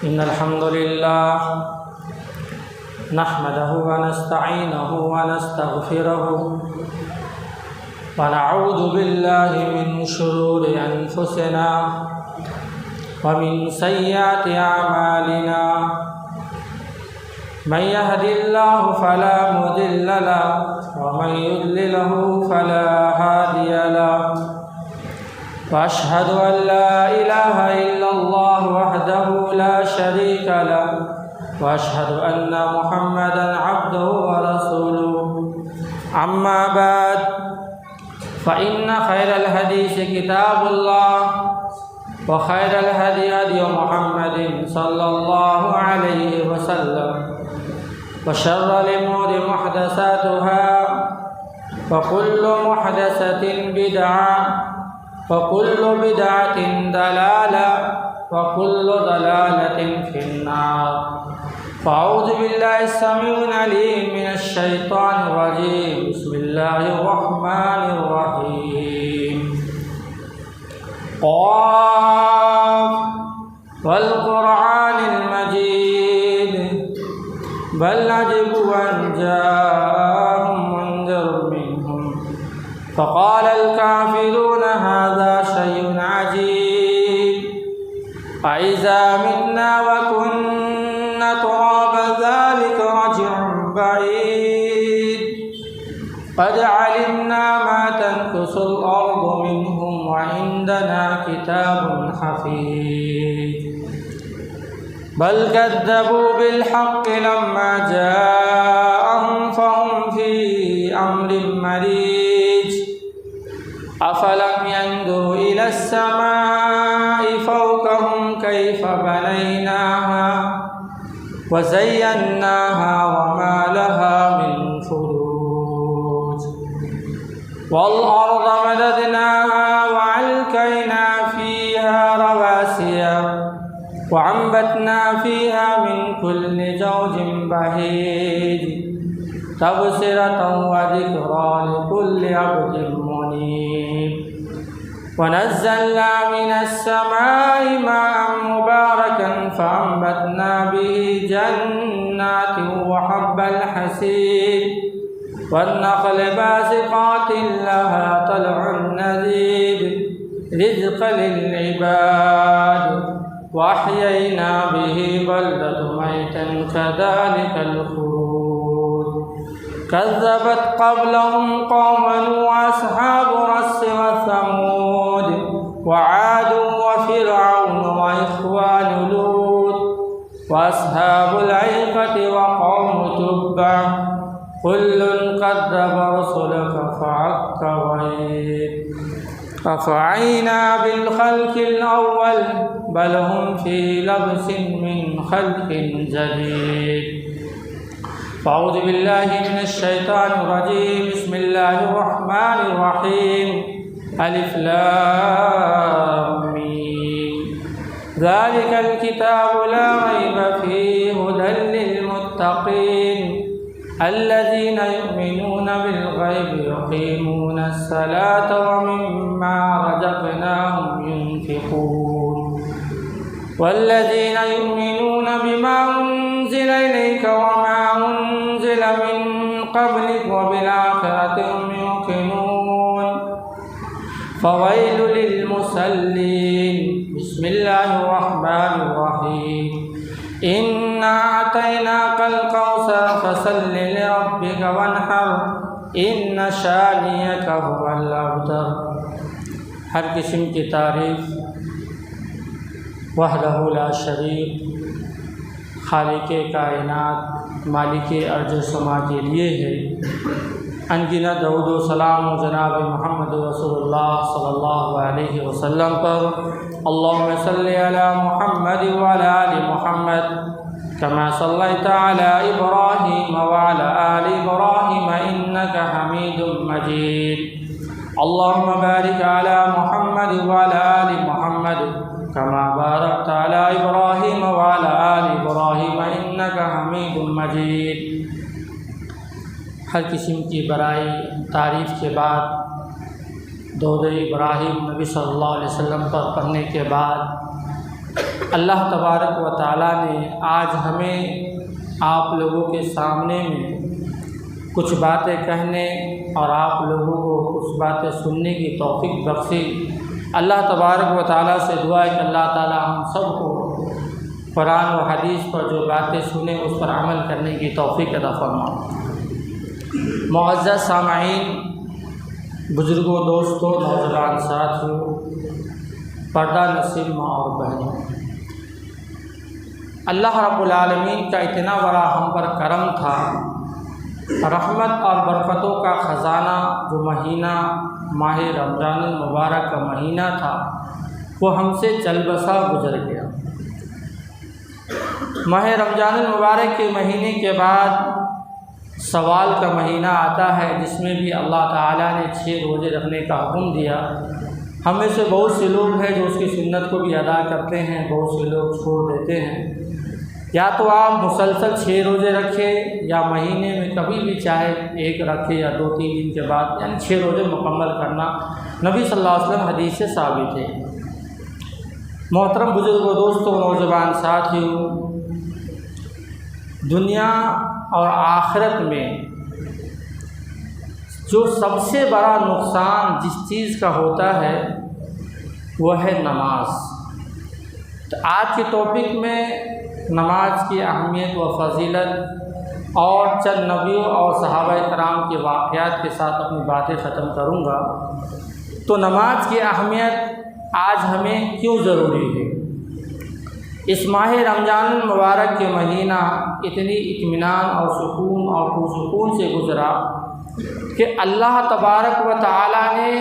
إن الحمد لله نحمده ونستعينه ونستغفره ونعوذ بالله من شرور أنفسنا ومن سيئات أعمالنا من يهد الله فلا مضل له ومن يضلله فلا هادي له وأشهد أن لا إله إلا الله وحده لا شريك له وأشهد أن محمدًا عبده ورسوله أما بعد فإن خير الحديث كتاب الله وخير الهدي هدي محمد صلى الله عليه وسلم وشر الأمور محدثاتها وكل محدثة بدعة وكل بدعة ضلالة وكل ضلالة في النار فأعوذ بالله السميع العليم من الشيطان الرجيم بسم الله الرحمن الرحيم قاف والقرآن المجيد بل عجبوا أن جاءهم منذر منهم فقال الكافرون هذا شيء عجيب أإذا متنا وكنا ترابا ذلك رجع بعيد قد علمنا ما تنقص الأرض منهم وعندنا كتاب حفيظ بل كذبوا بالحق لما جاءهم فهم في أمر مريج أفلم ينظروا إلى السماء فوقهم كيف بنيناها وزيناها وما لها من فروج والأرض مددناها وألقينا فيها رواسي وأنبتنا فيها من كل زوج بهيج تبصرة وذكرى لكل عبد منيب ونزلنا من السماء ماء مباركا فأنبتنا به جنات وحب الحصيد والنخل باسقات لها طلع نضيد رزقا للعباد وأحيينا به بلدة ميتا كذلك الخروج كذبت قبلهم قوم نوح أصحاب رس وثمود وعاد وفرعون وإخوان لوط وأصحاب الأيكة وقوم تبع كل كذب رسلك فحق وعيد أفعينا بالخلق الأول بل هم في لبس من خلق جديد فأعوذ بالله من الشيطان الرجيم بسم الله الرحمن الرحيم ألف لام ميم ذلك الكتاب لا ريب فيه هدى للمتقين الذين يؤمنون بالغيب ويقيمون الصلاة ومما رزقناهم ينفقون والذين يؤمنون بما أنزل إليك وما أنزل من قبلك وبالآخرة هم يوقنون فويل للمصلين بسم الله الرحمن الرحيم إنا أعطيناك الكوثر فصل لربك وانحر إن شانئك هو الأبتر ہر قسم کی تعریف وحدہ لا شریک خالق کائنات مالک ارض و سما کے لیے ہے۔ انگنت درود و سلام جناب محمد رسول اللہ صلی اللہ علیہ وسلم پر اللہم صلی علی محمد وعلی آل محمد كما صليت على إبراهيم وعلى آل إبراهيم إنك حميد مجيد اللهم بارك على محمد وعلى آل محمد كما باركت على إبراهيم وعلى آل إبراهيم إنك حميد مجيد۔ ہر قسم کی برائی تعریف کے بعد درود ابراہیم نبی صلی اللہ علیہ وسلم پر پڑھنے کے بعد اللہ تبارک و تعالیٰ نے آج ہمیں آپ لوگوں کے سامنے میں کچھ باتیں کہنے اور آپ لوگوں کو کچھ باتیں سننے کی توفیق بخشی۔ اللہ تبارک و تعالیٰ سے دعا ہے کہ اللہ تعالیٰ ہم سب کو قرآن و حدیث پر جو باتیں سنیں اس پر عمل کرنے کی توفیق عطا فرمائے۔ معزز سامعین، بزرگوں، دوستوں، نوجوان ساتھیوں، پردہ نشین ماں اور بہنوں، اللہ رب العالمین کا اتنا بڑا ہم پر کرم تھا، رحمت اور برکتوں کا خزانہ جو مہینہ ماہ رمضان المبارک کا مہینہ تھا وہ ہم سے چل بسا گزر گیا۔ ماہ رمضان المبارک کے مہینے کے بعد سوال کا مہینہ آتا ہے، جس میں بھی اللہ تعالیٰ نے 6 روزے رکھنے کا حکم دیا۔ ہم میں سے بہت سے لوگ ہیں جو اس کی سنت کو بھی ادا کرتے ہیں، بہت سے لوگ چھوڑ دیتے ہیں۔ یا تو آپ مسلسل 6 روزے رکھیں یا مہینے میں کبھی بھی چاہے 1 رکھیں یا 2-3 دن کے بعد، یعنی 6 روزے مکمل کرنا نبی صلی اللہ علیہ وسلم حدیث سے ثابت ہے۔ محترم بزرگوں، دوستوں، نوجوان ساتھیوں، دنیا اور آخرت میں جو سب سے بڑا نقصان جس چیز کا ہوتا ہے وہ ہے نماز۔ تو آج کے ٹاپک میں نماز کی اہمیت و فضیلت اور چند نبیوں اور صحابہ کرام کے واقعات کے ساتھ اپنی باتیں ختم کروں گا۔ تو نماز کی اہمیت آج ہمیں کیوں ضروری ہے؟ اس ماہ رمضان المبارک کے مہینہ اتنی اطمینان اور سکون اور پرسکون سے گزرا کہ اللہ تبارک و تعالیٰ نے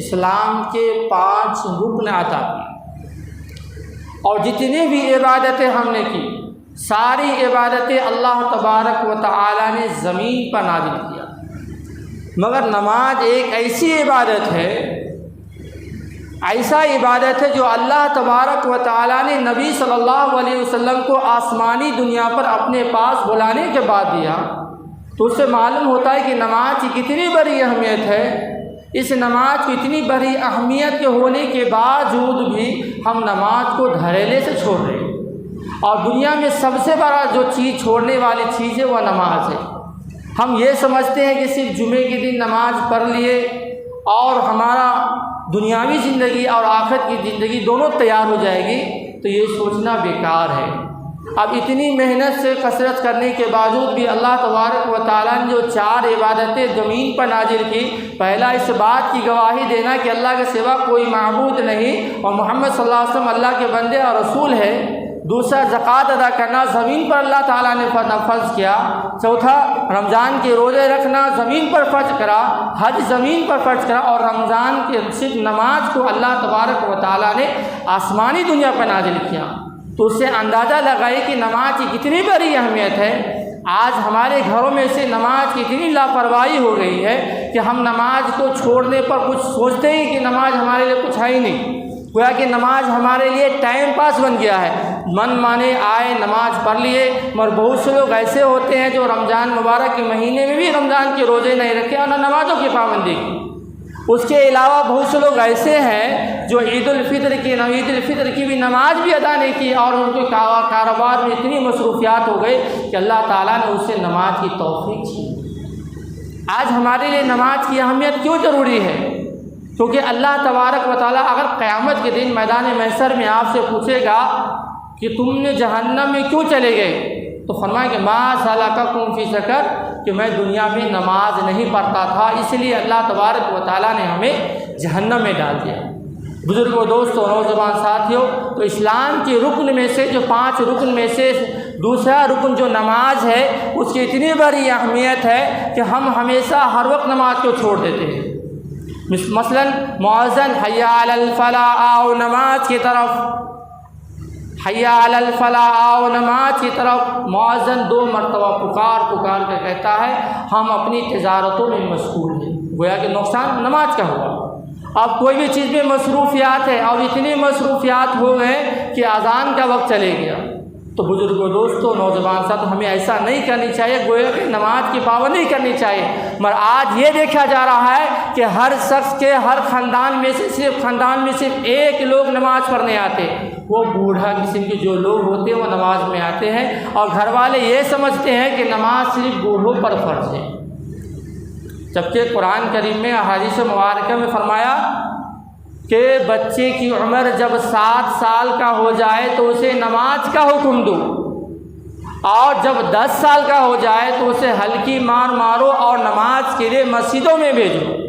اسلام کے 5 رکن عطا کیے، اور جتنی بھی عبادتیں ہم نے کی ساری عبادتیں اللہ تبارک و تعالیٰ نے زمین پر نازل کیا، مگر نماز ایک ایسی عبادت ہے، ایسا عبادت ہے جو اللہ تبارک و تعالیٰ نے نبی صلی اللہ علیہ وسلم کو آسمانی دنیا پر اپنے پاس بلانے کے بعد دیا۔ تو اس سے معلوم ہوتا ہے کہ نماز کی کتنی بڑی اہمیت ہے۔ اس نماز کی اتنی بڑی اہمیت کے ہونے کے باوجود بھی ہم نماز کو دھڑلے سے چھوڑ رہے ہیں، اور دنیا میں سب سے بڑا جو چیز چھوڑنے والی چیز ہے وہ نماز ہے۔ ہم یہ سمجھتے ہیں کہ صرف جمعے کے دن نماز پڑھ لیے اور ہمارا دنیاوی زندگی اور آخرت کی زندگی دونوں تیار ہو جائے گی، تو یہ سوچنا بیکار ہے۔ اب اتنی محنت سے کثرت کرنے کے باوجود بھی اللہ تبارک و تعالیٰ نے جو 4 عبادتیں زمین پر نازل کی، پہلا اس بات کی گواہی دینا کہ اللہ کے سوا کوئی معبود نہیں اور محمد صلی اللہ علیہ وسلم اللہ کے بندے اور رسول ہے۔ دوسرا زکوٰۃ ادا کرنا زمین پر اللہ تعالیٰ نے فرض کیا۔ چوتھا رمضان کے روزے رکھنا زمین پر فرض کرا، حج زمین پر فرض کرا، اور رمضان کے صرف نماز کو اللہ تبارک و تعالیٰ نے آسمانی دنیا پر نازل کیا۔ تو اس سے اندازہ لگائے کہ نماز کی کتنی بڑی اہمیت ہے۔ آج ہمارے گھروں میں سے نماز کی اتنی لاپرواہی ہو گئی ہے کہ ہم نماز کو چھوڑنے پر کچھ سوچتے ہیں کہ نماز ہمارے لیے کچھ ہے ہی نہیں، گویا کہ نماز ہمارے لیے ٹائم پاس بن گیا ہے، من مانے آئے نماز پڑھ لیے۔ مگر بہت سے لوگ ایسے ہوتے ہیں جو رمضان مبارک کے مہینے میں بھی رمضان کے روزے نہیں رکھے اور نہ نمازوں کی پابندی کی۔ اس کے علاوہ بہت سے لوگ ایسے ہیں جو عید الفطر کی بھی نماز بھی ادا نہیں کی، اور ان کے کاروبار میں اتنی مصروفیات ہو گئی کہ اللہ تعالیٰ نے اس سے نماز کی توفیق چھین۔ آج ہمارے لیے نماز کی اہمیت کیوں ضروری ہے؟ کیونکہ اللہ تبارک و تعالیٰ اگر قیامت کے دن میدان محشر میں آپ سے پوچھے گا کہ تم نے جہنم میں کیوں چلے گئے، تو فرمائیں کہ ما سلککم فی سقر، کہ میں دنیا میں نماز نہیں پڑھتا تھا، اس لیے اللہ تبارک و تعالیٰ نے ہمیں جہنم میں ڈال دیا۔ بزرگوں، دوستوں، نوجوان ساتھیوں، تو اسلام کے رکن میں سے جو 5 رکن میں سے دوسرا رکن جو نماز ہے، اس کی اتنی بڑی اہمیت ہے کہ ہم ہمیشہ ہر وقت نماز کو چھوڑ دیتے ہیں۔ مثلا مؤذن حی علی الفلاح، آؤ نماز کی طرف، حی علی الفلاح، آؤ نماز کی طرف، مؤذن 2 مرتبہ پکار کر کہتا ہے ہم اپنی تجارتوں میں مشغول ہیں، گویا کہ نقصان نماز کا ہوا۔ اب کوئی بھی چیز میں مصروفیات ہے اور اتنی مصروفیات ہو گئے کہ اذان کا وقت چلے گیا، تو تو بزرگوں دوستوں نوجوان ساتھ ہمیں ایسا نہیں کرنی چاہیے، گویا کہ نماز کی پابندی کرنی چاہیے، مگر آج یہ دیکھا جا رہا ہے کہ ہر شخص کے ہر خاندان میں سے صرف ایک لوگ نماز پڑھنے آتے، وہ بوڑھا قسم کے جو لوگ ہوتے ہیں وہ نماز میں آتے ہیں، اور گھر والے یہ سمجھتے ہیں کہ نماز صرف بوڑھوں پر فرض ہے، جبکہ قرآن کریم میں احادیث مبارکہ میں فرمایا کہ بچے کی عمر جب 7 سال کا ہو جائے تو اسے نماز کا حکم دو، اور جب 10 سال کا ہو جائے تو اسے ہلکی مار مارو اور نماز کے لیے مسجدوں میں بھیجو۔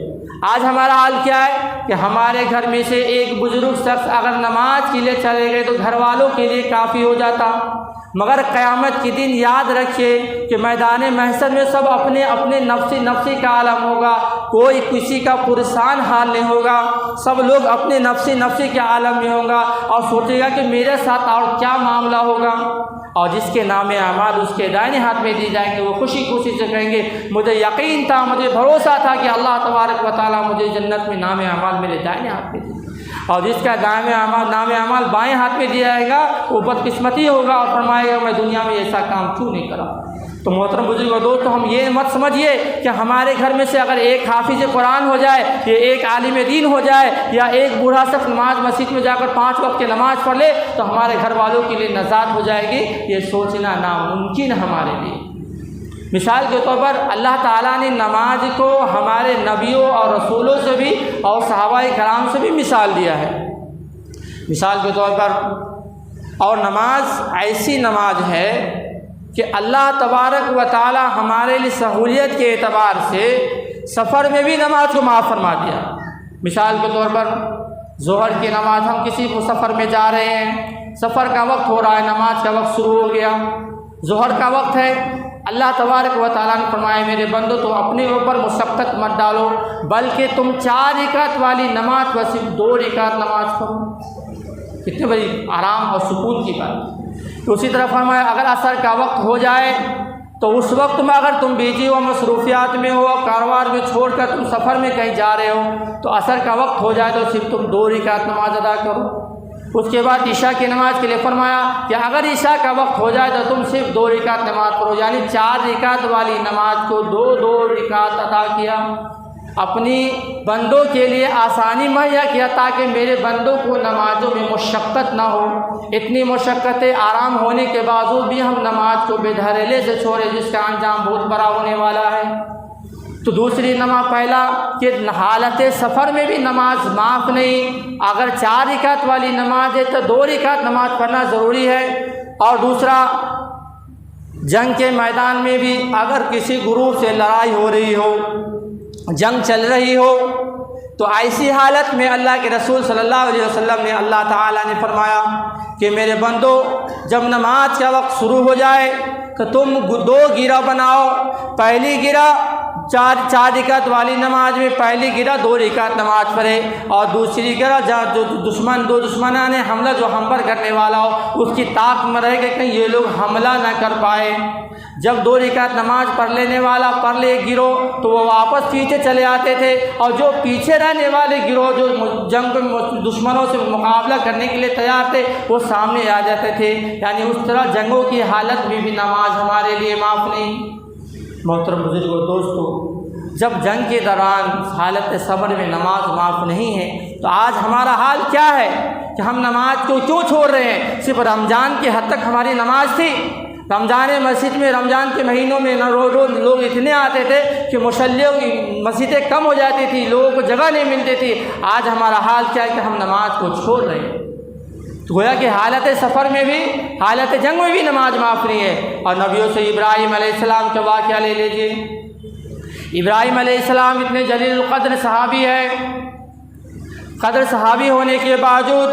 آج ہمارا حال کیا ہے کہ ہمارے گھر میں سے ایک بزرگ شخص اگر نماز کے لیے چلے گئے تو گھر والوں کے لیے کافی ہو جاتا، مگر قیامت کے دن یاد رکھیے کہ میدان محشر میں سب اپنے اپنے نفسی کا عالم ہوگا، کوئی کسی کا پرسان حال نہیں ہوگا، سب لوگ اپنے نفسی کے عالم میں ہوگا اور سوچے گا کہ میرے ساتھ اور کیا معاملہ ہوگا، اور جس کے نام اعمال اس کے دائیں ہاتھ میں دی جائیں گے وہ خوشی سے کہیں گے مجھے یقین تھا، مجھے بھروسہ تھا کہ اللہ تبارک و تعالیٰ مجھے جنت میں نام اعمال میرے دائیں ہاتھ میں دے، اور جس کا نام اعمال بائیں ہاتھ میں دیا جائے گا وہ بدقسمتی ہوگا اور فرمائے گا میں دنیا میں ایسا کام کیوں نہیں کرا۔ تو محترم بزرگ و دوستو، ہم یہ مت سمجھیے کہ ہمارے گھر میں سے اگر ایک حافظ قرآن ہو جائے یا ایک عالم دین ہو جائے یا ایک بوڑھا شخص نماز مسجد میں جا کر 5 وقت کی نماز پڑھ لے تو ہمارے گھر والوں کے لیے نجات ہو جائے گی، یہ سوچنا ناممکن ہے ہمارے لیے۔ مثال کے طور پر اللہ تعالیٰ نے نماز کو ہمارے نبیوں اور رسولوں سے بھی اور صحابہ کرام سے بھی مثال دیا ہے۔ مثال کے طور پر اور نماز ایسی نماز ہے کہ اللہ تبارک و تعالیٰ ہمارے لیے سہولیت کے اعتبار سے سفر میں بھی نماز کو معاف فرما دیا۔ مثال کے طور پر ظہر کی نماز، ہم کسی کو سفر میں جا رہے ہیں، سفر کا وقت ہو رہا ہے، نماز کا وقت شروع ہو گیا، ظہر کا وقت ہے، اللہ تبارک و تعالیٰ نے فرمایا میرے بندو تم اپنے اوپر مشقت مت ڈالو بلکہ تم 4 رکعت والی نماز پر صرف 2 رکعت نماز پڑھو، کتنے بڑی آرام اور سکون کی بات۔ تو اسی طرح فرمایا اگر عصر کا وقت ہو جائے تو اس وقت میں اگر تم بیجی ہو، مصروفیات میں ہو، کاروبار میں چھوڑ کر تم سفر میں کہیں جا رہے ہو تو عصر کا وقت ہو جائے تو صرف تم 2 رکعت نماز ادا کرو۔ اس کے بعد عشاء کی نماز کے لیے فرمایا کہ اگر عشاء کا وقت ہو جائے تو تم صرف 2 رکعت نماز پڑھو، یعنی 4 رکعت والی نماز کو 2 رکعت ادا کیا، اپنی بندوں کے لیے آسانی مہیا کیا تاکہ میرے بندوں کو نمازوں میں مشقت نہ ہو۔ اتنی مشقتیں آرام ہونے کے باوجود بھی ہم نماز کو بے دھڑلے سے چھوڑے جس کا انجام بہت بڑا ہونے والا ہے۔ تو دوسری نماز پہلا کہ حالت سفر میں بھی نماز معاف نہیں، اگر 4 رکعت والی نماز ہے تو 2 رکعت نماز پڑھنا ضروری ہے، اور دوسرا جنگ کے میدان میں بھی اگر کسی گروپ سے لڑائی ہو رہی ہو، جنگ چل رہی ہو تو ایسی حالت میں اللہ کے رسول صلی اللہ علیہ وسلم نے اللہ تعالیٰ نے فرمایا کہ میرے بندو جب نماز کا وقت شروع ہو جائے تو تم 2 گرہ بناؤ، پہلی گرہ 4 رکعت والی نماز میں پہلی گرہ 2 رکعت نماز پڑھے، اور دوسری گرہ جو دشمنان حملہ جو ہمبر کرنے والا ہو اس کی طاق میں رہے کہ کہیں یہ لوگ حملہ نہ کر پائے۔ جب 2 رکعت نماز پڑھ لینے والا پڑھ لے گروہ تو وہ واپس پیچھے چلے آتے تھے، اور جو پیچھے رہنے والے گروہ جو جنگ دشمنوں سے مقابلہ کرنے کے لیے تیار تھے وہ سامنے آ جاتے تھے، یعنی اس طرح جنگوں کی حالت میں بھی نماز ہمارے لیے معاف نہیں۔ محترم بزرگوں دوستو، جب جنگ کے دوران حالت صبر میں نماز معاف نہیں ہے تو آج ہمارا حال کیا ہے کہ ہم نماز کو کیوں چھوڑ رہے ہیں؟ صرف رمضان کی حد تک ہماری نماز تھی، رمضان مسجد میں رمضان کے مہینوں میں روز لوگ اتنے آتے تھے کہ مصلیوں کی مسجدیں کم ہو جاتی تھی، لوگوں کو جگہ نہیں ملتی تھی۔ آج ہمارا حال کیا ہے کہ ہم نماز کو چھوڑ رہے ہیں، تو گویا کہ حالت سفر میں بھی حالت جنگ میں بھی نماز معاف نہیں ہے۔ اور نبیوں سے ابراہیم علیہ السلام کا واقعہ لے لیجئے، ابراہیم علیہ السلام اتنے جلیل القدر صحابی ہے، قدر صحابی ہونے کے باوجود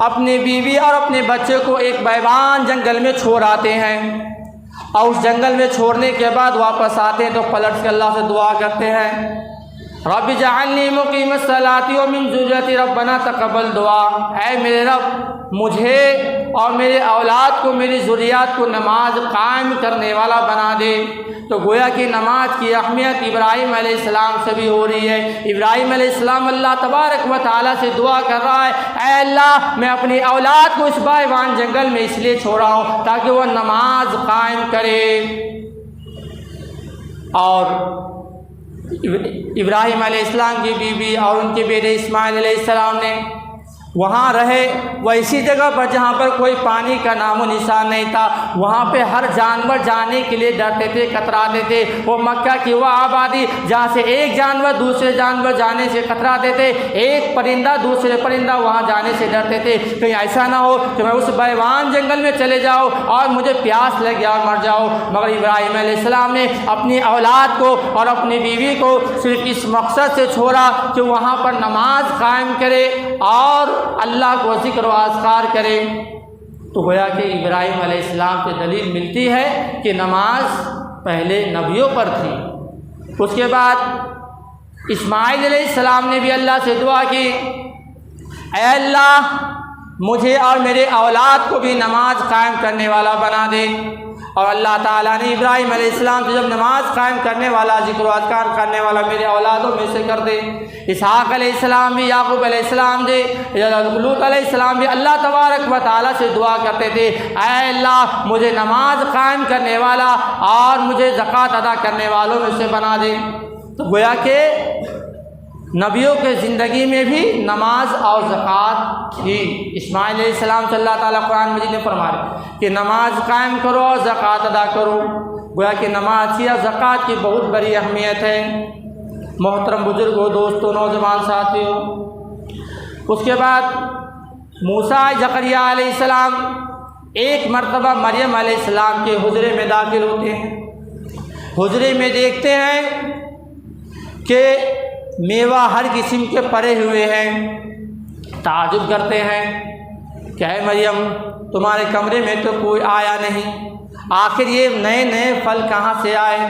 اپنی بیوی اور اپنے بچے کو ایک بیابان جنگل میں چھوڑ آتے ہیں، اور اس جنگل میں چھوڑنے کے بعد واپس آتے ہیں تو پلٹ کے اللہ سے دعا کرتے ہیں رب اجعلنی مقیم الصلاۃ ومن ذریتی ربنا تقبل دعا، اے میرے رب مجھے اور میرے اولاد کو، میری ذریات کو نماز قائم کرنے والا بنا دے۔ تو گویا کہ نماز کی اہمیت ابراہیم علیہ السلام سے بھی ہو رہی ہے۔ ابراہیم علیہ السلام اللہ تبارک و تعالیٰ سے دعا کر رہا ہے، اے اللہ میں اپنی اولاد کو اس بائیوان جنگل میں اس لیے چھوڑا ہوں تاکہ وہ نماز قائم کرے۔ اور ابراہیم علیہ السلام کی بیوی اور ان کے بیٹے اسماعیل علیہ السلام نے وہاں رہے، وہ اسی جگہ پر جہاں پر کوئی پانی کا نام و نشان نہیں تھا، وہاں پہ ہر جانور جانے کے لیے ڈرتے تھے، کتراتے تھے۔ وہ مکہ کی وہ آبادی جہاں سے ایک جانور دوسرے جانور جانے سے کتراتے تھے، ایک پرندہ دوسرے پرندہ وہاں جانے سے ڈرتے تھے، کہیں ایسا نہ ہو کہ میں اس بیوان جنگل میں چلے جاؤں اور مجھے پیاس لگ گیا اور مر جاؤں۔ مگر ابراہیم علیہ السلام نے اپنی اولاد کو اور اپنی بیوی کو صرف اس مقصد سے چھوڑا کہ وہاں پر نماز قائم کرے اور اللہ کو ذکر و اذکار کرے۔ تو گویا کہ ابراہیم علیہ السلام سے دلیل ملتی ہے کہ نماز پہلے نبیوں پر تھی۔ اس کے بعد اسماعیل علیہ السلام نے بھی اللہ سے دعا کی، اے اللہ مجھے اور میرے اولاد کو بھی نماز قائم کرنے والا بنا دے۔ اور اللہ تعالیٰ نے ابراہیم علیہ السلام سے جب نماز قائم کرنے والا، ذکر و اذکار کرنے والا میرے اولادوں میں سے کر دے۔ اسحاق علیہ السلام بھی، یعقوب علیہ السلام بھی، لوط علیہ السلام بھی اللہ تبارک و تعالیٰ سے دعا کرتے تھے، اے اللہ مجھے نماز قائم کرنے والا اور مجھے زکوٰۃ ادا کرنے والوں میں سے بنا دے۔ تو گویا کہ نبیوں کے زندگی میں بھی نماز اور زکوٰۃ تھی۔ اسماعیل علیہ السلام سے اللہ تعالیٰ قرآن مجید نے فرمایا کہ نماز قائم کرو اور زکوٰۃ ادا کرو۔ گویا کہ نماز یا زکوٰۃ کی بہت بڑی اہمیت ہے۔ محترم بزرگوں، دوستوں، نوجوان ساتھیوں، اس کے بعد موسیٰ زکریا علیہ السلام ایک مرتبہ مریم علیہ السلام کے حجرے میں داخل ہوتے ہیں۔ حجرے میں دیکھتے ہیں کہ میوہ ہر قسم کے پڑے ہوئے ہیں۔ تعجب کرتے ہیں کہ اے مریم تمہارے کمرے میں تو کوئی آیا نہیں، آخر یہ نئے نئے پھل کہاں سے آئے؟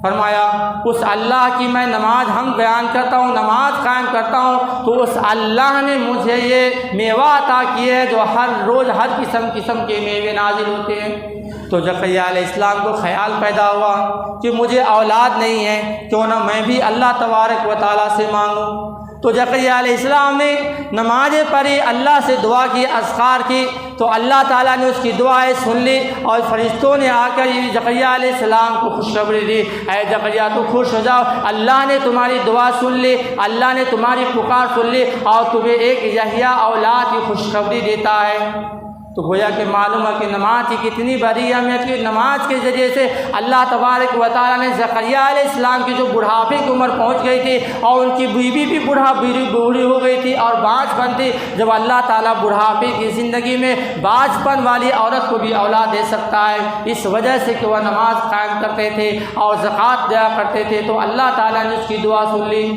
فرمایا اس اللہ کی میں نماز ہم بیان کرتا ہوں، نماز قائم کرتا ہوں تو اس اللہ نے مجھے یہ میوہ عطا کیے ہے جو ہر روز ہر قسم کے میوے نازل ہوتے ہیں۔ تو زکریا علیہ السلام کو خیال پیدا ہوا کہ مجھے اولاد نہیں ہے، کیوں نہ میں بھی اللہ تبارک و تعالیٰ سے مانگوں۔ تو زکریا علیہ السلام نے نمازیں پڑھی، اللہ سے دعا کی، اذکار کی، تو اللہ تعالیٰ نے اس کی دعائیں سن لی اور فرشتوں نے آ کر زکریا علیہ السلام کو خوشخبری دی، اے زکریا تو خوش ہو جاؤ، اللہ نے تمہاری دعا سن لی، اللہ نے تمہاری پکار سن لی اور تمہیں ایک یحییٰ اولاد کی خوشخبری دیتا ہے۔ تو گویا کہ معلوم ہے کہ نماز کی کتنی بڑی اہمیت ہے۔ نماز کے ذریعے سے اللہ تبارک و تعالیٰ نے زکریا علیہ السلام کی جو بڑھاپے کی عمر پہنچ گئی تھی اور ان کی بیوی بھی بوڑھی ہو گئی تھی اور باجپن تھی، جب اللہ تعالیٰ بڑھاپے کی زندگی میں باجپن والی عورت کو بھی اولاد دے سکتا ہے، اس وجہ سے کہ وہ نماز قائم کرتے تھے اور زکوٰۃ دیا کرتے تھے، تو اللہ تعالیٰ نے اس کی دعا سن لی۔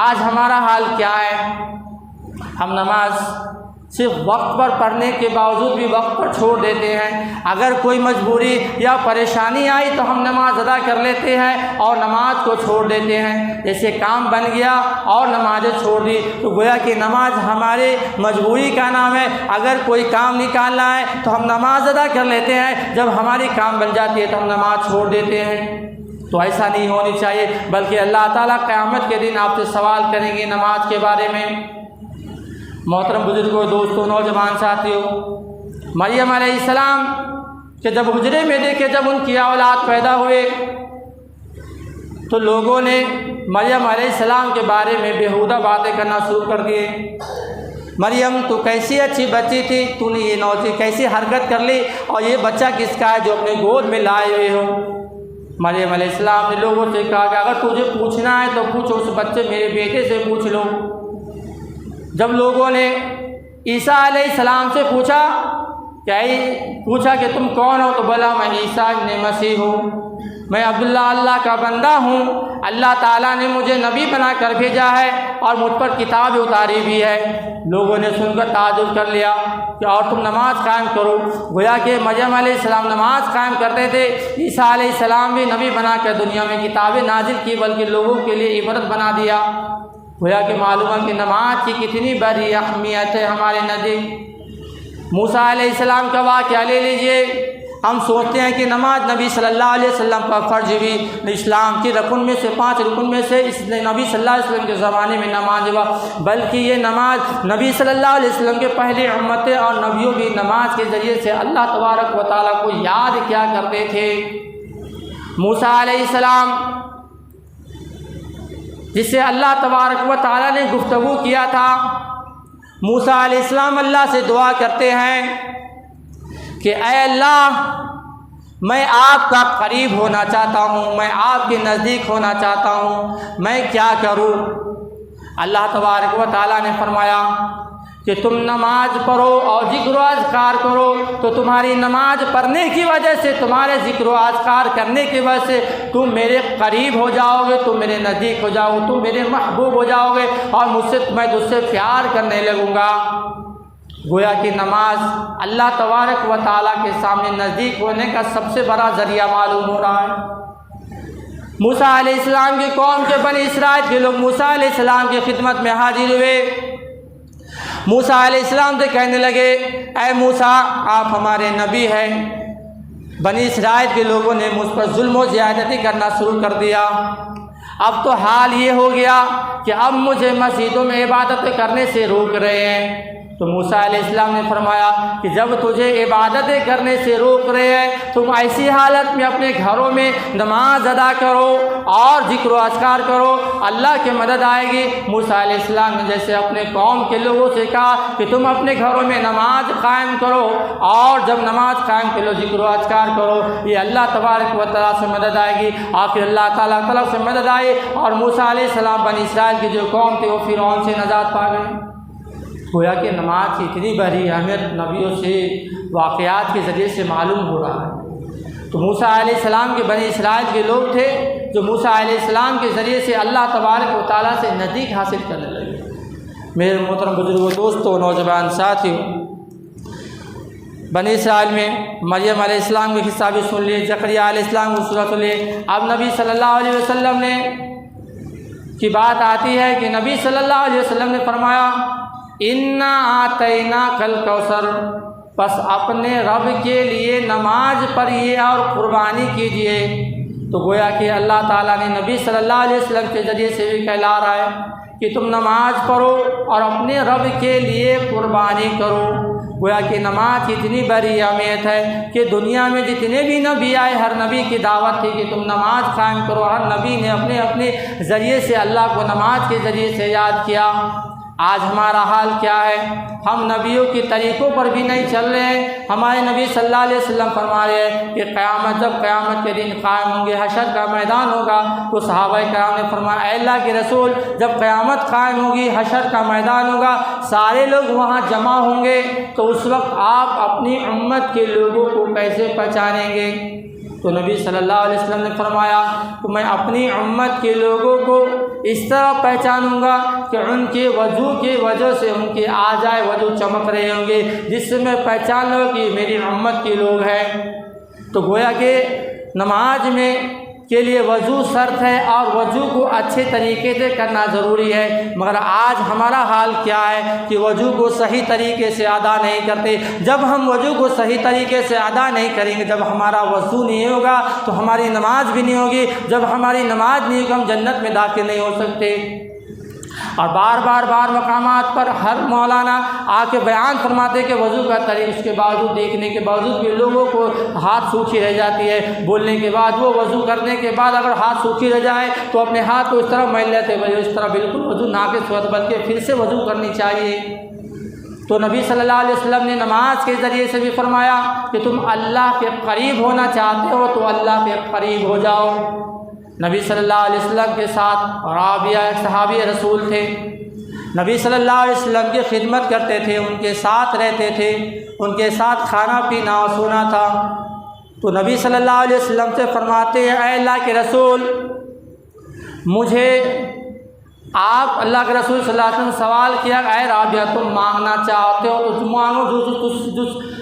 آج ہمارا حال کیا ہے؟ ہم نماز صرف وقت پر پڑھنے کے باوجود بھی وقت پر چھوڑ دیتے ہیں۔ اگر کوئی مجبوری یا پریشانی آئی تو ہم نماز ادا کر لیتے ہیں اور نماز کو چھوڑ دیتے ہیں، جیسے کام بن گیا اور نمازیں چھوڑ دی۔ تو گویا کہ نماز ہمارے مجبوری کا نام ہے۔ اگر کوئی کام نکالنا ہے تو ہم نماز ادا کر لیتے ہیں، جب ہماری کام بن جاتی ہے تو ہم نماز چھوڑ دیتے ہیں۔ تو ایسا نہیں ہونی چاہیے، بلکہ اللہ تعالیٰ قیامت کے دن آپ سے سوال کریں گے نماز کے بارے میں۔ محترم بزرگوں، دوستوں، نوجوان ساتھیوں، مریم علیہ السلام کہ جب حجرے میں دیکھے جب ان کی اولاد پیدا ہوئے تو لوگوں نے مریم علیہ السلام کے بارے میں بیہودہ باتیں کرنا شروع کر دیے۔ مریم تو کیسی اچھی بچی تھی، تو نے یہ کیسی حرکت کر لی اور یہ بچہ کس کا ہے جو اپنے گود میں لائے ہوئے ہو؟ مریم علیہ السلام نے لوگوں سے کہا کہ اگر تجھے پوچھنا ہے تو پوچھو، اس بچے میرے بیٹے سے پوچھ لو۔ جب لوگوں نے عیسیٰ علیہ السلام سے پوچھا کہ تم کون ہو، تو بولا میں عیسیٰ ابن مسیح ہوں۔ میں عبداللہ اللہ کا بندہ ہوں، اللہ تعالیٰ نے مجھے نبی بنا کر بھیجا ہے اور مجھ پر کتاب اتاری بھی ہے۔ لوگوں نے سن کر تعجب کر لیا کہ اور تم نماز قائم کرو۔ گویا کہ مریم علیہ السلام نماز قائم کرتے تھے، عیسیٰ علیہ السلام بھی نبی بنا کر دنیا میں کتابیں نازل کی، بلکہ لوگوں کے لیے عبرت بنا دیا۔ گویا کہ معلوم ہے کہ نماز کی کتنی بڑی اہمیت ہے ہمارے نزدیک۔ موسیٰ علیہ السلام کا واقعہ لے لیجئے۔ ہم سوچتے ہیں کہ نماز نبی صلی اللہ علیہ وسلم کا فرض بھی، اسلام کی رکن میں سے 5 رکن میں سے اس نے نبی صلی اللہ علیہ وسلم کے زمانے میں نماز ہوا، بلکہ یہ نماز نبی صلی اللہ علیہ وسلم کے پہلے امتیں اور نبیوں بھی نماز کے ذریعے سے اللہ تبارک و تعالیٰ کو یاد کیا کرتے تھے۔ موسیٰ علیہ السلام جس سے اللہ تبارک و تعالیٰ نے گفتگو کیا تھا، موسیٰ علیہ السلام اللہ سے دعا کرتے ہیں کہ اے اللہ، میں آپ کا قریب ہونا چاہتا ہوں، میں آپ کے نزدیک ہونا چاہتا ہوں، میں کیا کروں؟ اللہ تبارک و تعالیٰ نے فرمایا کہ تم نماز پڑھو اور ذکر و اذکار کرو، تو تمہاری نماز پڑھنے کی وجہ سے، تمہارے ذکر و اذکار کرنے کی وجہ سے تم میرے قریب ہو جاؤ گے، تم میرے نزدیک ہو جاؤ گے، تم میرے محبوب ہو جاؤ گے اور میں تجھ سے پیار کرنے لگوں گا۔ گویا کہ نماز اللہ تبارک و تعالیٰ کے سامنے نزدیک ہونے کا سب سے بڑا ذریعہ معلوم ہو رہا ہے۔ موسیٰ علیہ السلام کی قوم کے بنی اسرائیل کے لوگ موسیٰ علیہ السلام کی خدمت میں حاضر ہوئے۔ موسیٰ علیہ السلام سے کہنے لگے، اے موسیٰ، آپ ہمارے نبی ہیں۔ بنی اسرائیل کے لوگوں نے مجھ پر ظلم و زیادتی کرنا شروع کر دیا۔ اب تو حال یہ ہو گیا کہ اب مجھے مسجدوں میں عبادت کرنے سے روک رہے ہیں۔ تو موسیٰ علیہ السلام نے فرمایا کہ جب تجھے عبادتیں کرنے سے روک رہے ہیں، تم ایسی حالت میں اپنے گھروں میں نماز ادا کرو اور ذکر و اذکار کرو، اللہ کی مدد آئے گی۔ موسیٰ علیہ السلام نے جیسے اپنے قوم کے لوگوں سے کہا کہ تم اپنے گھروں میں نماز قائم کرو اور جب نماز قائم کرو ذکر و اذکار کرو، یہ اللہ تبارک و تعالیٰ سے مدد آئے گی۔ آخر اللہ تعالیٰ طرف سے مدد آئی اور موسیٰ علیہ السلام بنی اسرائیل کی جو قوم تھی وہ فرعون سے نجات پا گئے۔ گویا کہ نماز کی اتنی بڑی اہمیت نبیوں سے واقعات کے ذریعے سے معلوم ہو رہا ہے۔ تو موسیٰ علیہ السلام کے بنی اسرائیل کے لوگ تھے جو موسیٰ علیہ السلام کے ذریعے سے اللہ تبارک و تعالیٰ سے نزدیک حاصل کرنے لگے۔ میرے محترم بزرگوں، دوستوں، نوجوان ساتھیوں، بنی اسرائیل میں مریم علیہ السلام کے قصہ بھی سن لیے، زکریا علیہ السلام کو سورہ سن لیے۔ اب نبی صلی اللہ علیہ وسلم نے کی بات آتی ہے کہ نبی صلی اللہ علیہ وسلم نے فرمایا، انا آتیناک الکوثر، پس اپنے رب کے لیے نماز پڑھیے اور قربانی کیجیے۔ تو گویا کہ اللہ تعالیٰ نے نبی صلی اللہ علیہ وسلم کے ذریعے سے بھی کہلا رہا ہے کہ تم نماز پڑھو اور اپنے رب کے لیے قربانی کرو۔ گویا کہ نماز کی اتنی بڑی اہمیت ہے کہ دنیا میں جتنے بھی نبی آئے، ہر نبی کی دعوت تھی کہ تم نماز قائم کرو۔ ہر نبی نے اپنے اپنے ذریعے سے اللہ کو نماز کے ذریعے سے یاد کیا۔ آج ہمارا حال کیا ہے؟ ہم نبیوں کے طریقوں پر بھی نہیں چل رہے ہیں۔ ہمارے نبی صلی اللہ علیہ وسلم فرما رہے ہیں کہ جب قیامت کے دن قائم ہوں گے، حشر کا میدان ہوگا، تو صحابہ کرام نے فرمایا، اے اللہ کے رسول، جب قیامت قائم ہوگی، حشر کا میدان ہوگا، سارے لوگ وہاں جمع ہوں گے، تو اس وقت آپ اپنی امت کے لوگوں کو کیسے پہچانیں گے؟ تو نبی صلی اللہ علیہ وسلم نے فرمایا کہ میں اپنی امت کے لوگوں کو اس طرح پہچانوں گا کہ ان کے وضو کی وجہ سے ان کے اعضائے وضو چمک رہے ہوں گے، جس سے میں پہچان لوں کہ میری امت کے لوگ ہیں۔ تو گویا کہ نماز میں کے لیے وضو شرط ہے اور وضو کو اچھے طریقے سے کرنا ضروری ہے، مگر آج ہمارا حال کیا ہے کہ وضو کو صحیح طریقے سے ادا نہیں کرتے۔ جب ہم وضو کو صحیح طریقے سے ادا نہیں کریں گے، جب ہمارا وضو نہیں ہوگا تو ہماری نماز بھی نہیں ہوگی، جب ہماری نماز نہیں ہوگی ہم جنت میں داخل نہیں ہو سکتے۔ اور بار مقامات پر ہر مولانا آ کے بیان فرماتے کہ وضو کا طریق، اس کے باوجود دیکھنے کے باوجود بھی لوگوں کو ہاتھ سوکھی رہ جاتی ہے، بولنے کے بعد وہ وضو کرنے کے بعد اگر ہاتھ سوکھی رہ جائے تو اپنے ہاتھ کو اس طرح میل لیتے ہیں، اس طرح بالکل وضو ناقص ہوا، بلکہ پھر سے وضو کرنی چاہیے۔ تو نبی صلی اللہ علیہ وسلم نے نماز کے ذریعے سے بھی فرمایا کہ تم اللہ کے قریب ہونا چاہتے ہو تو اللہ کے قریب ہو جاؤ۔ نبی صلی اللہ علیہ وسلم کے ساتھ رابعہ ایک صحابی رسول تھے، نبی صلی اللہ علیہ وسلم کی خدمت کرتے تھے، ان کے ساتھ رہتے تھے، ان کے ساتھ کھانا پینا اور سونا تھا۔ تو نبی صلی اللہ علیہ وسلم سے فرماتے ہیں اے اللہ کے رسول، مجھے آپ اللہ کے رسول صلی اللہ علیہ وسلم سوال کیا اے رابعہ تم مانگنا چاہتے ہو تو مانگو،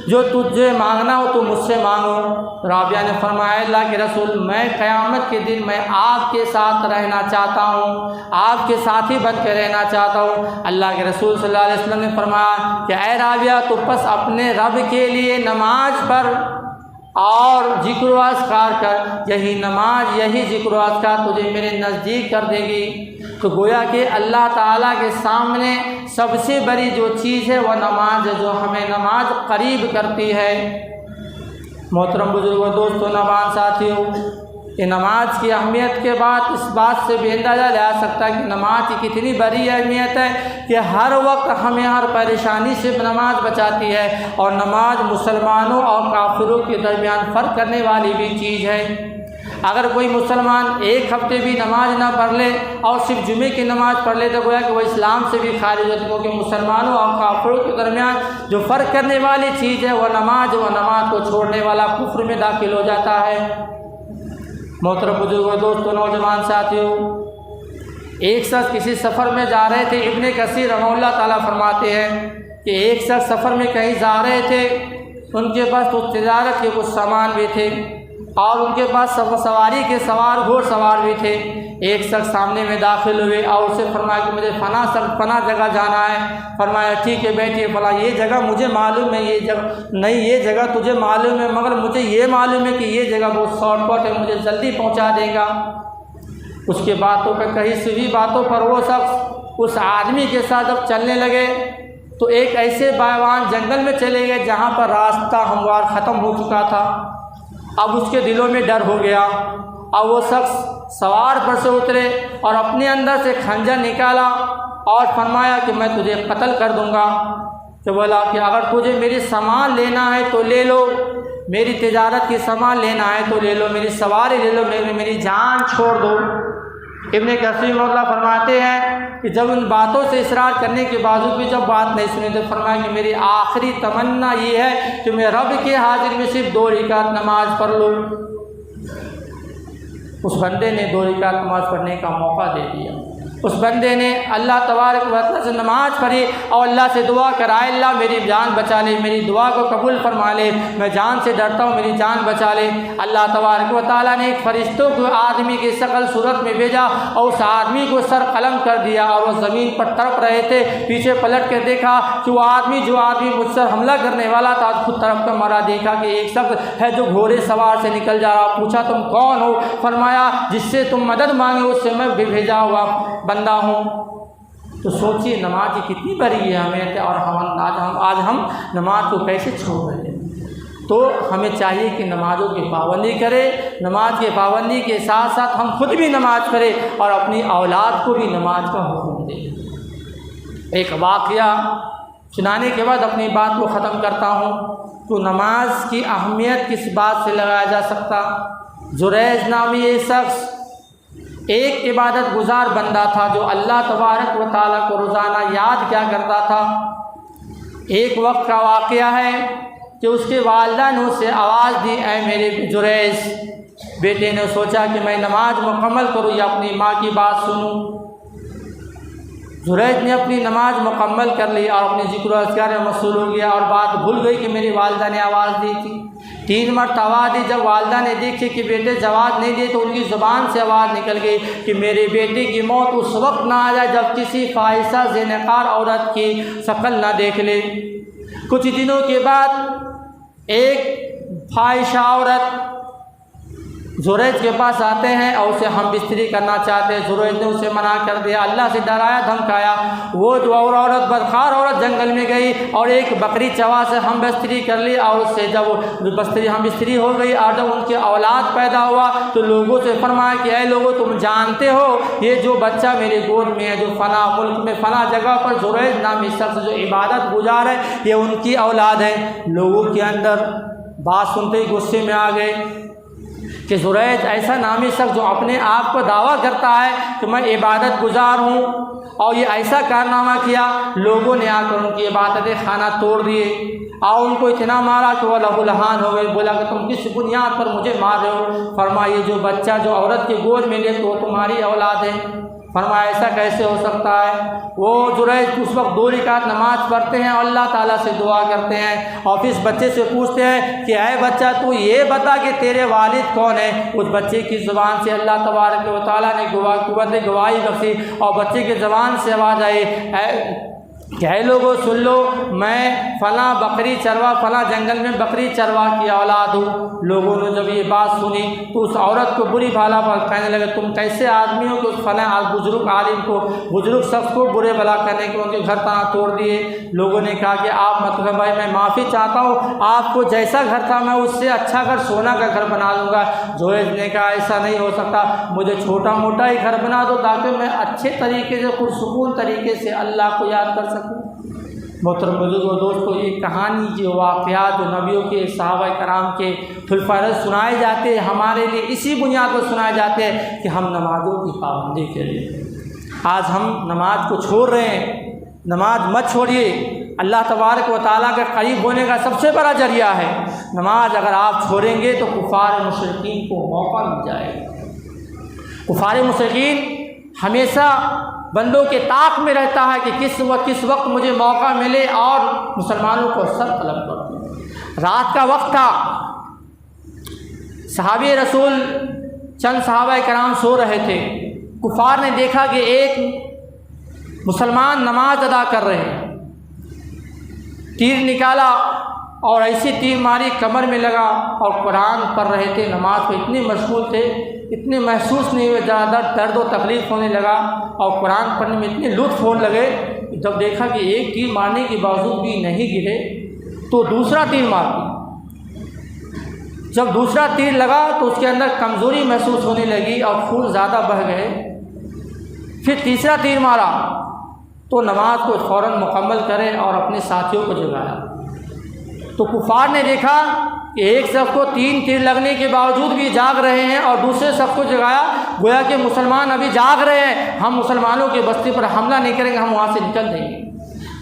جو تجھے مانگنا ہو تو مجھ سے مانگو۔ رابعہ نے فرمایا اللہ کے رسول میں قیامت کے دن میں آپ کے ساتھ رہنا چاہتا ہوں، آپ کے ساتھی بن کے رہنا چاہتا ہوں۔ اللہ کے رسول صلی اللہ علیہ وسلم نے فرمایا کہ اے رابعہ تو پس اپنے رب کے لیے نماز پڑھ اور ذکر و اذکار کر، یہی نماز یہی ذکر و اذکار تجھے میرے نزدیک کر دے گی۔ تو گویا کہ اللہ تعالیٰ کے سامنے سب سے بڑی جو چیز ہے وہ نماز ہے، جو ہمیں نماز قریب کرتی ہے۔ محترم بزرگوں، دوستوں، نوجوان ساتھیوں، یہ نماز کی اہمیت کے بعد اس بات سے بھی اندازہ لگا سکتا ہے کہ نماز کی کتنی بڑی اہمیت ہے کہ ہر وقت ہمیں ہر پریشانی سے نماز بچاتی ہے، اور نماز مسلمانوں اور کافروں کے درمیان فرق کرنے والی بھی چیز ہے۔ اگر کوئی مسلمان ایک ہفتے بھی نماز نہ پڑھ لے اور صرف جمعے کی نماز پڑھ لے تو گویا کہ وہ اسلام سے بھی خارج ہوتی ہے، کیونکہ مسلمانوں اور کافروں کے درمیان جو فرق کرنے والی چیز ہے وہ نماز کو چھوڑنے والا کفر میں داخل ہو جاتا ہے۔ محترم بزرگوں، دوستوں، نوجوان ساتھیوں، ایک شخص کسی سفر میں جا رہے تھے۔ ابن کثیر رحمہ اللہ تعالیٰ فرماتے ہیں کہ ایک شخص سفر میں کہیں جا رہے تھے، ان کے پاس تو تجارت کے کچھ سامان بھی تھے اور ان کے پاس سواری کے گھوڑ سوار بھی تھے۔ ایک شخص سامنے میں داخل ہوئے اور اسے فرمایا کہ مجھے فلاں جگہ جانا ہے۔ فرمایا ٹھیک ہے بیٹھیے، فلاں یہ جگہ مجھے معلوم ہے، یہ جگہ نہیں، یہ جگہ تجھے معلوم ہے مگر مجھے یہ معلوم ہے کہ یہ جگہ بہت شارٹ کٹ ہے، مجھے جلدی پہنچا دے گا۔ اس کے باتوں پہ کہیں سوی باتوں پر وہ شخص اس آدمی کے ساتھ جب چلنے لگے تو ایک ایسے بیابان جنگل میں چلے گئے جہاں پر راستہ ہموار ختم ہو چکا تھا۔ اب اس کے دلوں میں ڈر ہو گیا، اب وہ شخص سوار پر سے اترے اور اپنے اندر سے خنجر نکالا اور فرمایا کہ میں تجھے قتل کر دوں گا۔ تو بولا کہ اگر تجھے میری سامان لینا ہے تو لے لو، میری تجارت کی سامان لینا ہے تو لے لو، میری سواری لے لو، میری جان چھوڑ دو۔ ابن کثیر اللہ فرماتے ہیں کہ جب ان باتوں سے اصرار کرنے کے باوجود بھی جب بات نہیں سنی تو فرمایا کہ میری آخری تمنا یہ ہے کہ میں رب کے حاضر میں صرف 2 رکعت نماز پڑھ لوں۔ اس بندے نے 2 رکعت نماز پڑھنے کا موقع دے دیا۔ اس بندے نے اللہ تبارک و تعالیٰ سے نماز پڑھی اور اللہ سے دعا کرائے اللہ میری جان بچا لے، میری دعا کو قبول فرما لے، میں جان سے ڈرتا ہوں، میری جان بچا لے۔ اللہ تبارک و تعالیٰ نے ایک فرشتوں کو آدمی کی شکل صورت میں بھیجا اور اس آدمی کو سر قلم کر دیا اور وہ زمین پر تڑپ رہے تھے۔ پیچھے پلٹ کر دیکھا کہ وہ آدمی جو مجھ پر حملہ کرنے والا تھا خود تڑپ کر مرا۔ دیکھا کہ ایک شخص ہے جو گھوڑے سوار سے نکل جا رہا۔ پوچھا تم کون ہو؟ فرمایا جس سے تم مدد مانگے اس سے میں بھیجا ہوا بندہ ہوں۔ تو سوچیے نماز کی کتنی بڑی اہمیت ہے اور آج ہم نماز کو کیسے چھوڑ رہے ہیں۔ تو ہمیں چاہیے کہ نمازوں کی پابندی کرے، نماز کی پابندی کے ساتھ ساتھ ہم خود بھی نماز پڑھیں اور اپنی اولاد کو بھی نماز کا حکم دیں۔ ایک واقعہ سنانے کے بعد اپنی بات کو ختم کرتا ہوں۔ تو نماز کی اہمیت کس بات سے لگایا جا سکتا؟ جریج نامی ایک شخص ایک عبادت گزار بندہ تھا جو اللہ تبارک و تعالیٰ کو روزانہ یاد کیا کرتا تھا۔ ایک وقت کا واقعہ ہے کہ اس کے والدہ نے اسے آواز دی اے میرے جریج۔ بیٹے نے سوچا کہ میں نماز مکمل کروں یا اپنی ماں کی بات سنوں۔ جریج نے اپنی نماز مکمل کر لی اور اپنے ذکر و اذکار میں مشغول ہو گیا اور بات بھول گئی کہ میری والدہ نے آواز دی تھی۔ 3 مرتبہ آواز دی۔ جب والدہ نے دیکھی کہ بیٹے جواب نہیں دے تو ان کی زبان سے آواز نکل گئی کہ میرے بیٹے کی موت اس وقت نہ آ جائے جب کسی فاحشہ زینقار عورت کی شکل نہ دیکھ لے۔ کچھ دنوں کے بعد ایک فاحشہ عورت جریج کے پاس آتے ہیں اور اسے ہم بستری کرنا چاہتے ہیں۔ جریج نے اسے منع کر دیا، اللہ سے ڈرایا دھمکایا۔ وہ جو عورت بدکار عورت جنگل میں گئی اور ایک بکری چوا سے ہم بستری کر لی اور اس سے جب ہم بستری ہو گئی اور جب ان کی اولاد پیدا ہوا تو لوگوں سے فرمایا کہ اے لوگوں تم جانتے ہو یہ جو بچہ میرے گود میں ہے جو فلاں ملک میں فلاں جگہ پر جریج نامی شخص جو عبادت گزار ہے یہ ان کی اولاد ہے۔ لوگوں کے اندر بات سنتے ہی غصے میں آ گئے کہ جریج ایسا نامی شخص جو اپنے آپ کو دعویٰ کرتا ہے کہ میں عبادت گزار ہوں اور یہ ایسا کارنامہ کیا۔ لوگوں نے آ کر ان کی عبادت خانہ توڑ دیے۔ اور ان کو اتنا مارا کہ وہ لہو لہان ہو گئے. بولا کہ تم کس بنیاد پر مجھے مار رہے ہو؟ فرمایا یہ جو بچہ جو عورت کے گود میں لے تو وہ تمہاری اولاد ہے. فرمایا ایسا کیسے ہو سکتا ہے؟ وہ جریج اس وقت 2 رکعت نماز پڑھتے ہیں اور اللہ تعالیٰ سے دعا کرتے ہیں اور پھر اس بچے سے پوچھتے ہیں کہ اے بچہ تو یہ بتا کہ تیرے والد کون ہیں. اس بچے کی زبان سے اللہ تبارک و تعالیٰ نے قوت گواہی بخشی اور بچے کی زبان سے آواز آئی کہ اے لوگوں سن لو، میں فلاں بکری چروا فلاں جنگل میں بکری چروا کی اولاد ہوں. لوگوں نے جب یہ بات سنی تو اس عورت کو بری بھلا پر کہنے لگے تم کیسے آدمی ہو کہ اس فلاں بزرگ عالم کو بزرگ شخص کو برے بھلا کرنے کے ان کے گھر تنا توڑ دیے. لوگوں نے کہا کہ آپ مطلب بھائی میں معافی چاہتا ہوں، آپ کو جیسا گھر تھا میں اس سے اچھا گھر سونا کا گھر بنا دوں گا. جویج نے کہا ایسا نہیں ہو سکتا، مجھے چھوٹا موٹا ہی گھر بنا دو تاکہ میں اچھے طریقے سے پرسکون طریقے سے اللہ کو یاد کر سکوں. محترم بزرگوں دوستو، یہ کہانی جو واقعات جو نبیوں کے صحابہ کرام کے خلفائے سنائے جاتے ہیں ہمارے لیے اسی بنیاد پر سنائے جاتے ہیں کہ ہم نمازوں کی پابندی کے لیے. آج ہم نماز کو چھوڑ رہے ہیں. نماز مت چھوڑیے، اللہ تبارک و تعالیٰ کے قریب ہونے کا سب سے بڑا ذریعہ ہے. نماز اگر آپ چھوڑیں گے تو کفار مشرکین کو موقع مل جائے گا. کفار مشرکین ہمیشہ بندوں کے طاق میں رہتا ہے کہ کس وقت مجھے موقع ملے اور مسلمانوں کو سر طلب کر دوں. رات کا وقت تھا، صحابہ رسول چند صحابہ کرام سو رہے تھے. کفار نے دیکھا کہ ایک مسلمان نماز ادا کر رہے ہیں. تیر نکالا اور ایسی تیر ماری کمر میں لگا اور قرآن پڑھ رہے تھے. نماز پہ اتنے مشغول تھے، اتنے محسوس نہیں ہوئے، زیادہ درد و تکلیف ہونے لگا اور قرآن پڑھنے میں اتنے لطف ہونے لگے. جب دیکھا کہ ایک تیر مارنے کے باوجود بھی نہیں گرے تو دوسرا تیر مار دیا. جب دوسرا تیر لگا تو اس کے اندر کمزوری محسوس ہونے لگی اور خون زیادہ بہہ گئے. پھر تیسرا تیر مارا تو نماز کو فوراً مکمل کرے اور اپنے ساتھیوں کو جگایا. تو کفار نے دیکھا کہ ایک شخص کو 3 تیر لگنے کے باوجود بھی جاگ رہے ہیں اور دوسرے شخص کو جگایا. گویا کہ مسلمان ابھی جاگ رہے ہیں، ہم مسلمانوں کے بستی پر حملہ نہیں کریں گے، ہم وہاں سے نکل دیں گے.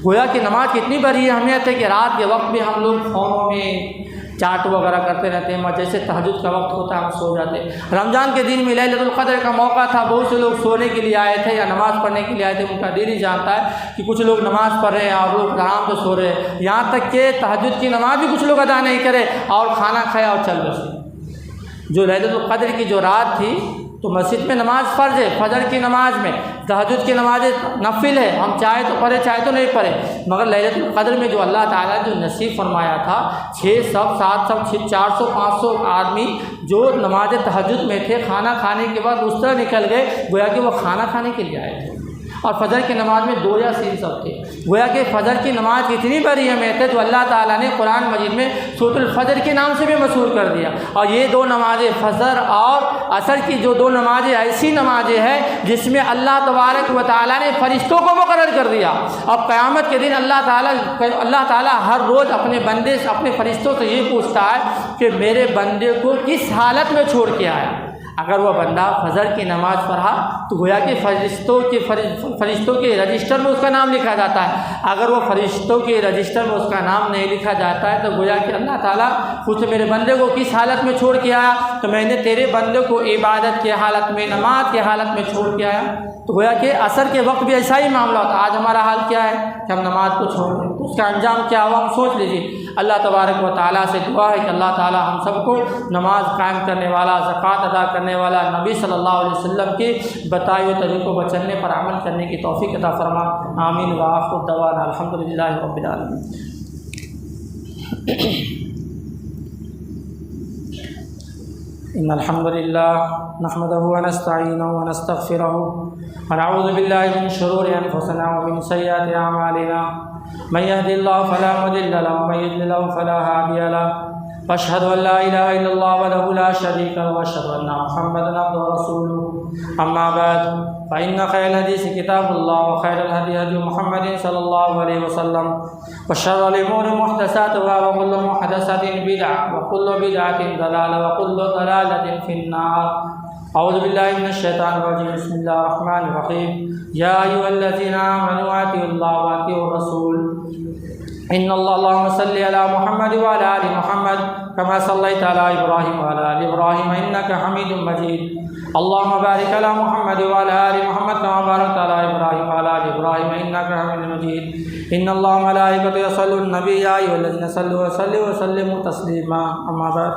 گویا کہ نماز کتنی بڑی اہمیت ہے کہ رات کے وقت بھی ہم لوگ فونوں میں چاٹ وغیرہ کرتے رہتے ہیں. جیسے تہجد کا وقت ہوتا ہے ہم سو جاتے ہیں. رمضان کے دن میں لیلۃ القدر کا موقع تھا، بہت سے لوگ سونے کے لیے آئے تھے یا نماز پڑھنے کے لیے آئے تھے. ان کا دل ہی جانتا ہے کہ کچھ لوگ نماز پڑھ رہے ہیں اور لوگ آرام سے سو رہے ہیں. یہاں تک کہ تہجد کی نماز بھی کچھ لوگ ادا نہیں کرے اور کھانا کھایا اور چل بسے. جو لیلۃ القدر کی جو رات تھی تو مسجد میں نماز فرض ہے، فجر کی نماز میں. تہجد کی نماز نفل ہے، ہم چاہے تو پڑھے چاہے تو نہیں پڑھے. مگر لیلۃ القدر میں جو اللہ تعالیٰ نے جو نصیب فرمایا تھا 600 700 400 500 آدمی جو نماز تہجد میں تھے کھانا کھانے کے بعد اس طرح نکل گئے گویا کہ وہ کھانا کھانے کے لیے آئے تھے. اور فجر کی نماز میں 2 یا 3 سب تھے. گویا کہ فجر کی نماز کی اتنی بڑی اہمیت ہے جو اللہ تعالیٰ نے قرآن مجید میں سورۃ الفجر کے نام سے بھی مشہور کر دیا. اور یہ 2 نمازیں فجر اور عصر کی جو 2 نمازیں ایسی نمازیں ہیں جس میں اللہ تبارک و تعالیٰ نے فرشتوں کو مقرر کر دیا. اب قیامت کے دن اللہ تعالیٰ ہر روز اپنے بندے سے اپنے فرشتوں سے یہ پوچھتا ہے کہ میرے بندے کو کس حالت میں چھوڑ کے آیا. اگر وہ بندہ فجر کی نماز پڑھا تو گویا کہ فرشتوں کے رجسٹر میں اس کا نام لکھا جاتا ہے. اگر وہ فرشتوں کے رجسٹر میں اس کا نام نہیں لکھا جاتا ہے تو گویا کہ اللہ تعالیٰ پوچھے میرے بندے کو کس حالت میں چھوڑ کے آیا، تو میں نے تیرے بندے کو عبادت کی حالت میں نماز کی حالت میں چھوڑ کے آیا. تو گویا کہ عصر کے وقت بھی ایسا ہی معاملہ ہوتا. آج ہمارا حال کیا ہے کہ ہم نماز کو چھوڑ دیں تو اس کا انجام کیا ہوا ہم سوچ لیجیے. اللہ تبارک و تعالیٰ سے دعا ہے کہ اللہ تعالیٰ ہم سب کو نماز قائم کرنے والا، زکوٰۃ ادا کرنے والا، نبی صلی اللہ علیہ وسلم کی بتائے ہوئے طریقوں پر چلنے پر عمل کرنے کی توفیق عطا فرما. آمین. وآخر دعوانا الحمدللہ رب العالمین. ان الحمد لله نحمده ونستعينه ونستغفره ونعوذ بالله من شرور انفسنا ومن سيئات اعمالنا من يهد الله فلا مضل له ومن يضلل فلا هادي له واشهد ان لا اله الا الله وحده لا شريك له واشهد ان محمدا عبده ورسوله. اما بعد فان خير الحديث كتاب الله وخير الهدي هدي محمد صلى الله عليه وسلم وشر الامور محدثاتها وكل محدثة بدعة وكل بدعة ضلالة وكل ضلالة في النار. اعوذ بالله من الشيطان الرجيم. بسم الله الرحمن الرحيم. يا ايها الذين امنوا اطيعوا الله واطيعوا الرسول إن اللهم صل على محمد وعلى آل محمد كما صليت على إبراهيم وعلى آل إبراهيم إنك حميد مجيد اللهم بارك على محمد وعلى آل محمد كما باركت على إبراهيم وعلى آل إبراهيم إنك حميد مجيد إن الله وملائكته يصلون على النبي يا أيها الذين صلوا وسلموا تسليما أما بعد